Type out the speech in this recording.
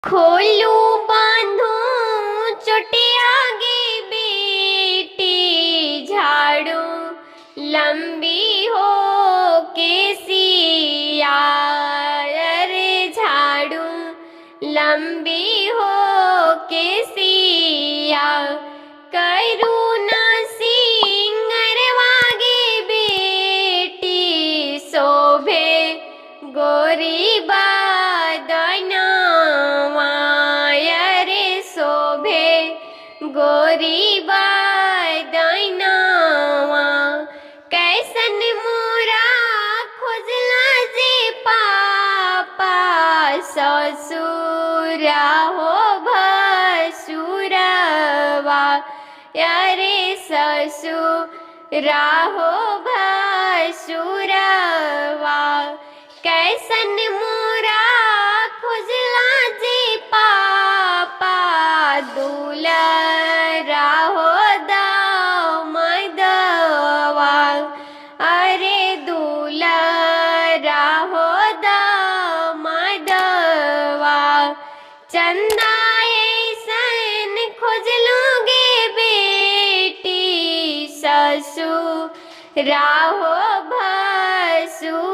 खोलू बांधू चोटिया गे बेटी, झाड़ू लंबी हो केसिया रे, झाड़ू लंबी हो केसिया। करुणा सिंगरवा गे बेटी, शोभे गोरी बदनवा रे, शोभे गोरी बदनवा। कैसन मोरा खोजला जे पापा, ससुरा हो भसुरवा रे, ससुरा हो भसुरवा। कैसन मोरा खोजला जे पापा, दुलरा हो दामदवा अरे, दुलरा हो दामदवा। चंदा ऐसन खोजलोगे बेटी, ससुरा हो भसुरवा।